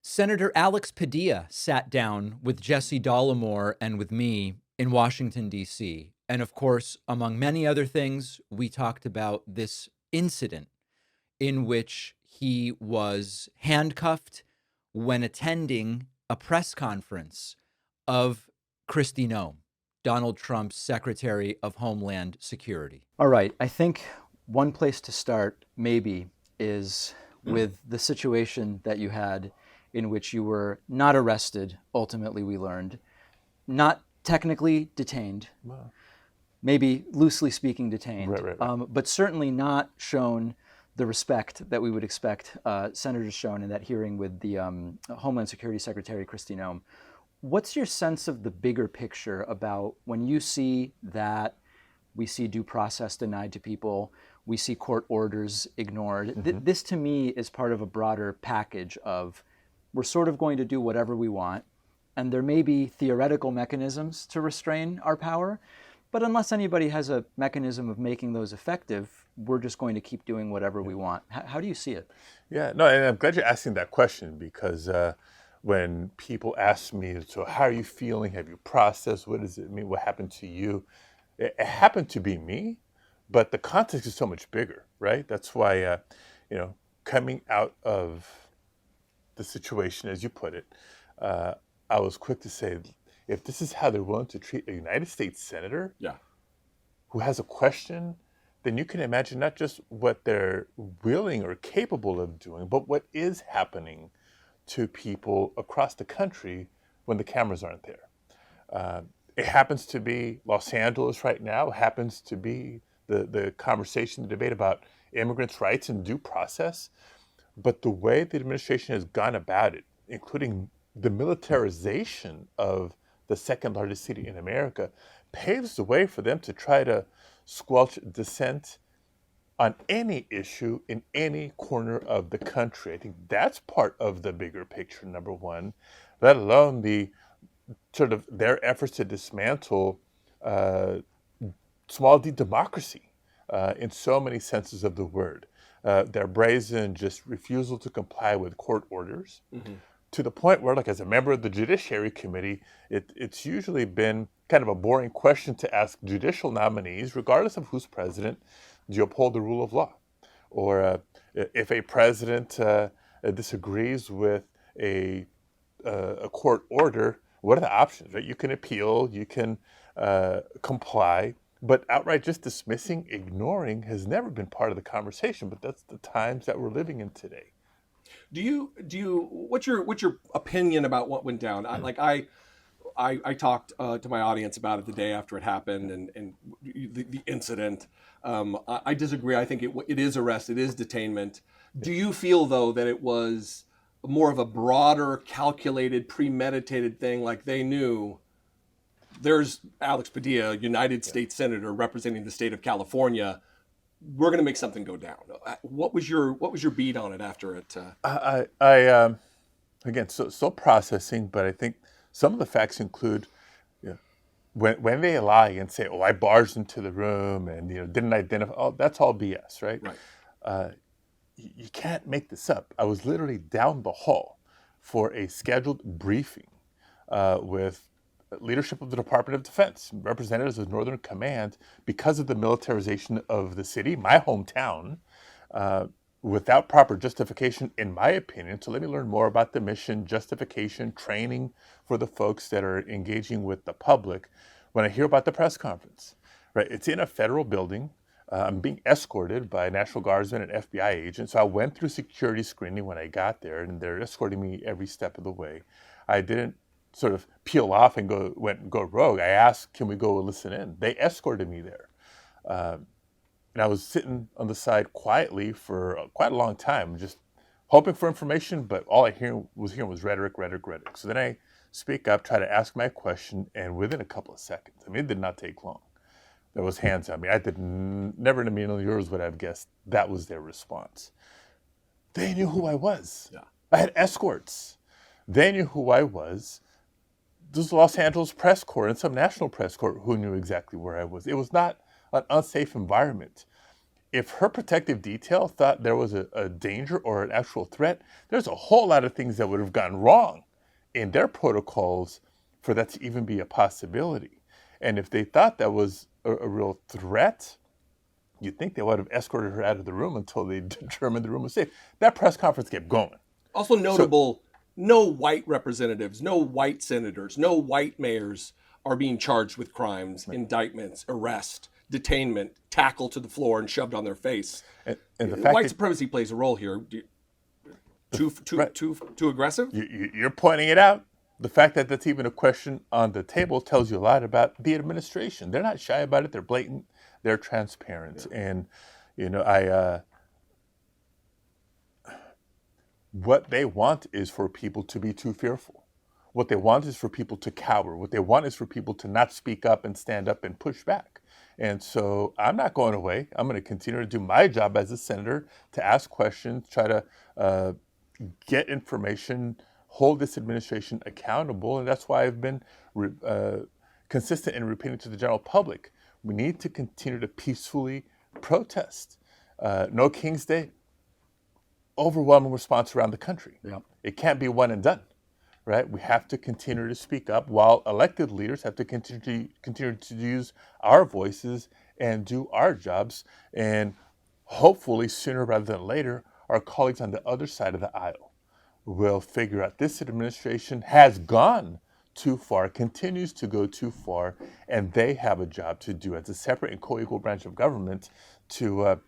Senator Alex Padilla sat down with Jesse Dollemore and with me in Washington, D.C. And of course, among many other things, we talked about this incident in which he was handcuffed when attending a press conference of Kristi Noem, Donald Trump's Secretary of Homeland Security. All right, I think one place to start maybe is with the situation that you had in which you were not arrested, ultimately we learned, not technically detained, maybe loosely speaking detained, Right. but certainly not shown the respect that we would expect senators shown in that hearing with the Homeland Security Secretary, Kristi Noem. What's your sense of the bigger picture about when you see that we see due process denied to people, we see court orders ignored? This to me is part of a broader package of we're sort of going to do whatever we want, and there may be theoretical mechanisms to restrain our power, but unless anybody has a mechanism of making those effective, we're just going to keep doing whatever we want. How do you see it? Yeah, no, and I'm glad you're asking that question because when people ask me, so how are you feeling? Have you processed? What does it mean? What happened to you? It happened to be me, but the context is so much bigger, right? That's why, coming out of the situation, as you put it, I was quick to say, if this is how they're willing to treat a United States senator who has a question, then you can imagine not just what they're willing or capable of doing, but what is happening to people across the country when the cameras aren't there. It happens to be Los Angeles right now. It happens to be the conversation, the debate about immigrants' rights and due process. But the way the administration has gone about it, including the militarization of the second largest city in America, paves the way for them to try to squelch dissent on any issue in any corner of the country. I think that's part of the bigger picture, number one, let alone the sort of their efforts to dismantle small d democracy in so many senses of the word. Their brazen just refusal to comply with court orders to the point where, like, as a member of the Judiciary Committee, it's usually been kind of a boring question to ask judicial nominees, regardless of who's president, do you uphold the rule of law? Or if a president disagrees with a court order, what are the options, right? You can appeal, you can comply, but outright just dismissing, ignoring has never been part of the conversation, but that's the times that we're living in today. What's your opinion about what went down? I talked to my audience about it the day after it happened and the incident. I disagree. I think it is arrest, it is detainment. Do you feel, though, that it was more of a broader, calculated, premeditated thing, like they knew there's Alex Padilla, United States Senator representing the state of California, we're going to make something go down? What was your beat on it after it? Again, still processing, but I think some of the facts include, when they lie and say, "Oh, I barged into the room and didn't identify," oh, that's all BS, right? Right. You can't make this up. I was literally down the hall for a scheduled briefing with leadership of the Department of Defense, representatives of Northern Command, because of the militarization of the city, my hometown, without proper justification, in my opinion. So let me learn more about the mission, justification, training for the folks that are engaging with the public. When I hear about the press conference, right, it's in a federal building. I'm being escorted by National Guardsmen and FBI agents. So I went through security screening when I got there, and they're escorting me every step of the way. I didn't sort of peel off and go rogue. I asked, can we go listen in? They escorted me there. And I was sitting on the side quietly for quite a long time, just hoping for information, but all I was hearing was rhetoric. So then I speak up, try to ask my question, and within a couple of seconds, it did not take long, there was hands on me. I never in a million years would have guessed that was their response. They knew who I was. Yeah. I had escorts. They knew who I was. There's the Los Angeles press corps and some national press corps who knew exactly where I was. It was not an unsafe environment. if her protective detail thought there was a danger or an actual threat, there's a whole lot of things that would have gone wrong in their protocols for that to even be a possibility. And if they thought that was a real threat, you'd think they would have escorted her out of the room until they determined the room was safe. That press conference kept going. Also notable, no white representatives, no white senators, no white mayors are being charged with crimes, indictments, arrest, detainment, tackled to the floor and shoved on their face. And the fact White that supremacy plays a role here. Too aggressive? you're pointing it out. The fact that that's even a question on the table tells you a lot about the administration. They're not shy about it. They're blatant. They're transparent. And, what they want is for people to be too fearful. What they want is for people to cower. What they want is for people to not speak up and stand up and push back. And so I'm not going away. I'm going to continue to do my job as a senator, to ask questions, try to get information, hold this administration accountable. And that's why I've been consistent in repeating to the general public, we need to continue to peacefully protest. No King's Day, overwhelming response around the country. Yeah. It can't be one and done, right? We have to continue to speak up, while elected leaders have to continue to use our voices and do our jobs. And hopefully sooner rather than later, our colleagues on the other side of the aisle will figure out this administration has gone too far, continues to go too far, and they have a job to do as a separate and co-equal branch of government to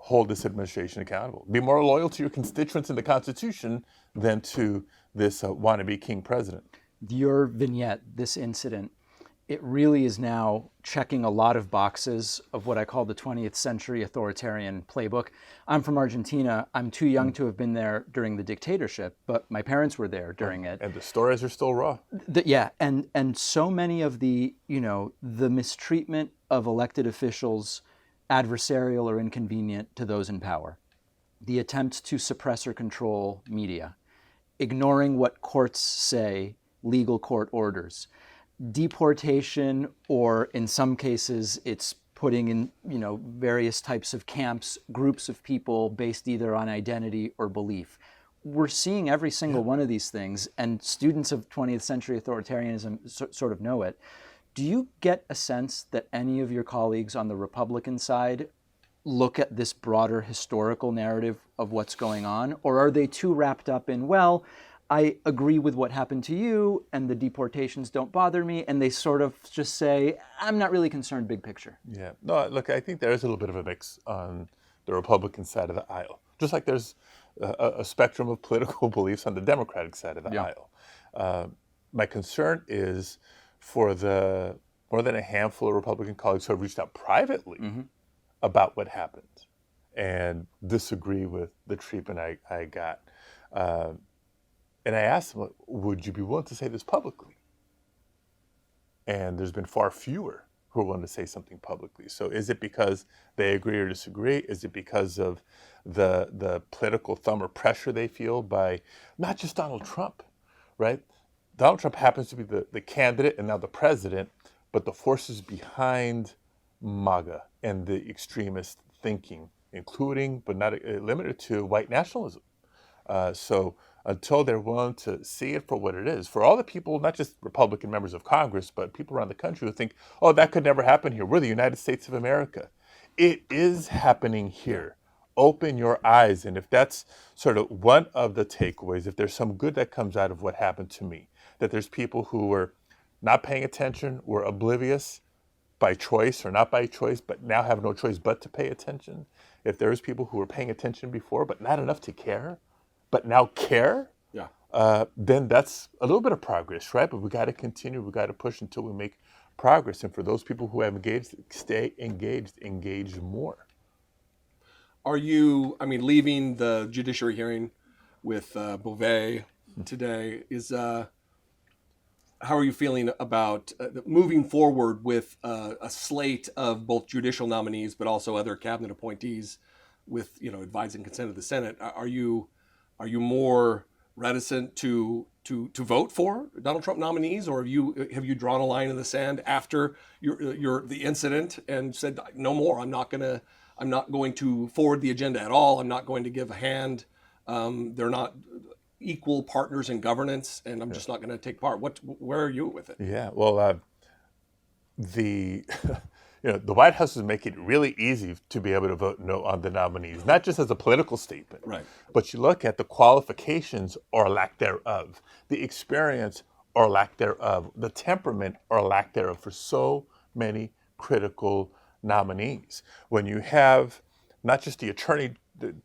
hold this administration accountable. Be more loyal to your constituents in the Constitution than to this wannabe king president. Your vignette, this incident, it really is now checking a lot of boxes of what I call the 20th century authoritarian playbook. I'm from Argentina. I'm too young to have been there during the dictatorship, but my parents were there during it. And the stories are still raw. And so many of the mistreatment of elected officials, adversarial or inconvenient to those in power, the attempt to suppress or control media, ignoring what courts say, legal court orders, deportation, or in some cases it's putting in various types of camps, groups of people based either on identity or belief. We're seeing every single one of these things, and students of 20th century authoritarianism sort of know it. Do you get a sense that any of your colleagues on the Republican side look at this broader historical narrative of what's going on? Or are they too wrapped up in, well, I agree with what happened to you and the deportations don't bother me, and they sort of just say, I'm not really concerned big picture? Yeah. No, look, I think there is a little bit of a mix on the Republican side of the aisle, just like there's a spectrum of political beliefs on the Democratic side of the aisle. My concern is for the more than a handful of Republican colleagues who have reached out privately about what happened and disagree with the treatment I got. And I asked them, would you be willing to say this publicly? And there's been far fewer who are willing to say something publicly. So is it because they agree or disagree? Is it because of the political thumb or pressure they feel by not just Donald Trump, right? Donald Trump happens to be the candidate and now the president, but the forces behind MAGA and the extremist thinking, including but not limited to white nationalism. So until they're willing to see it for what it is, for all the people, not just Republican members of Congress, but people around the country who think, oh, that could never happen here. We're the United States of America. It is happening here. Open your eyes. And if that's sort of one of the takeaways, if there's some good that comes out of what happened to me, that there's people who were not paying attention, were oblivious by choice or not by choice, but now have no choice but to pay attention. If there's people who were paying attention before, but not enough to care, but now care, then that's a little bit of progress, right? But we got to continue. We got to push until we make progress. And for those people who have engaged, stay engaged, engage more. Are you, leaving the judiciary hearing with Beauvais today, how are you feeling about moving forward with a slate of both judicial nominees, but also other cabinet appointees with, advise and consent of the Senate? Are you more reticent to vote for Donald Trump nominees, or have you drawn a line in the sand after the incident and said no more? I'm not gonna I'm not going to forward the agenda at all. I'm not going to give a hand. They're not equal partners in governance, and I'm just not going to take part. Where are you with it? Yeah, well, the the White House is making it really easy to be able to vote no on the nominees, not just as a political statement, Right. but you look at the qualifications or lack thereof, the experience or lack thereof, the temperament or lack thereof for so many critical nominees. When you have not just the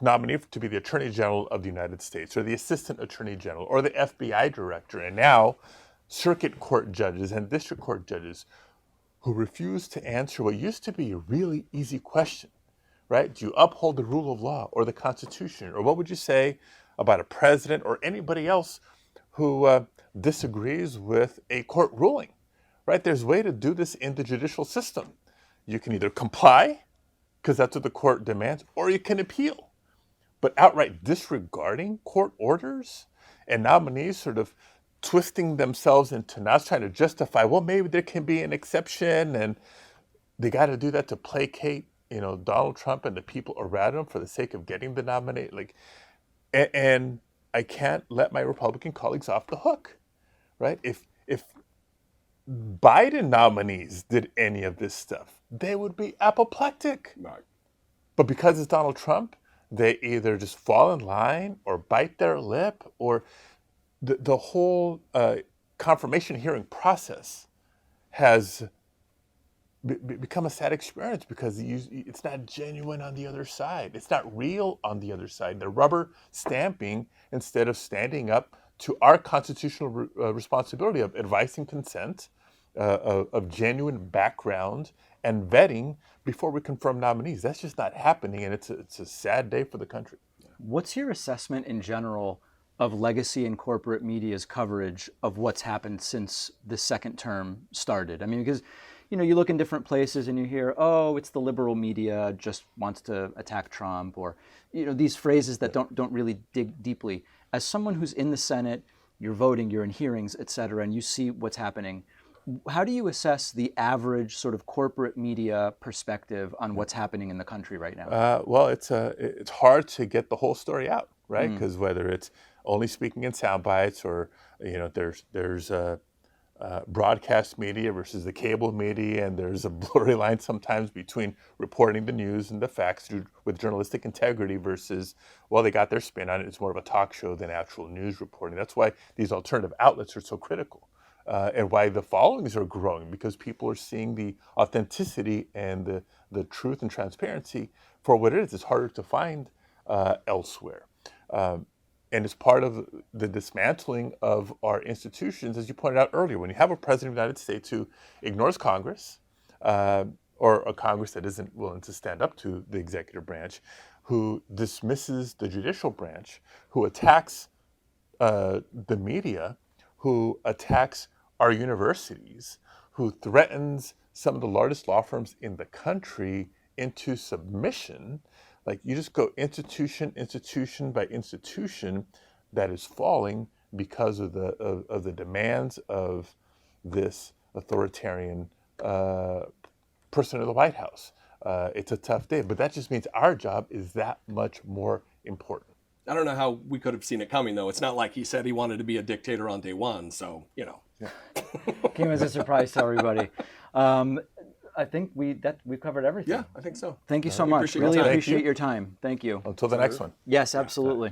nominee to be the Attorney General of the United States, or the Assistant Attorney General, or the FBI Director, and now circuit court judges and district court judges who refuse to answer what used to be a really easy question, right? Do you uphold the rule of law or the Constitution? Or what would you say about a president or anybody else who disagrees with a court ruling, right? There's a way to do this in the judicial system. You can either comply, because that's what the court demands, or you can appeal. But outright disregarding court orders and nominees sort of twisting themselves into knots, trying to justify, well, maybe there can be an exception, and they got to do that to placate, Donald Trump and the people around him for the sake of getting the nominate. And I can't let my Republican colleagues off the hook, right? If Biden nominees did any of this stuff, they would be apoplectic. Right. But because it's Donald Trump, they either just fall in line or bite their lip, or the whole confirmation hearing process has become a sad experience because it's not genuine on the other side. It's not real on the other side. They're rubber stamping instead of standing up to our constitutional responsibility of advice and consent, of genuine background and vetting before we confirm nominees. That's just not happening, and it's a sad day for the country. What's your assessment in general of legacy and corporate media's coverage of what's happened since the second term started? I mean, because you look in different places and you hear, oh, it's the liberal media just wants to attack Trump, or these phrases that don't really dig deeply. As someone who's in the Senate, you're voting, you're in hearings, et cetera, and you see what's happening, how do you assess the average sort of corporate media perspective on what's happening in the country right now? Well, it's hard to get the whole story out, right? Because whether it's only speaking in sound bites, or there's broadcast media versus the cable media, and there's a blurry line sometimes between reporting the news and the facts with journalistic integrity versus, well, they got their spin on it. It's more of a talk show than actual news reporting. That's why these alternative outlets are so critical. And why the followings are growing, because people are seeing the authenticity and the truth and transparency for what it is. It's harder to find elsewhere. And it's part of the dismantling of our institutions, as you pointed out earlier. When you have a president of the United States who ignores Congress, or a Congress that isn't willing to stand up to the executive branch, who dismisses the judicial branch, who attacks the media, who attacks our universities, who threatens some of the largest law firms in the country into submission. Like, you just go institution by institution that is falling because of the demands of this authoritarian person in the White House. It's a tough day, but that just means our job is that much more important. I don't know how we could have seen it coming, though. It's not like he said he wanted to be a dictator on day one, so, Came as a surprise to everybody. I think we've covered everything. Yeah, I think so. Thank you so much. appreciate your Really time. appreciate your time. Thank you. Until the next one. Yes, absolutely.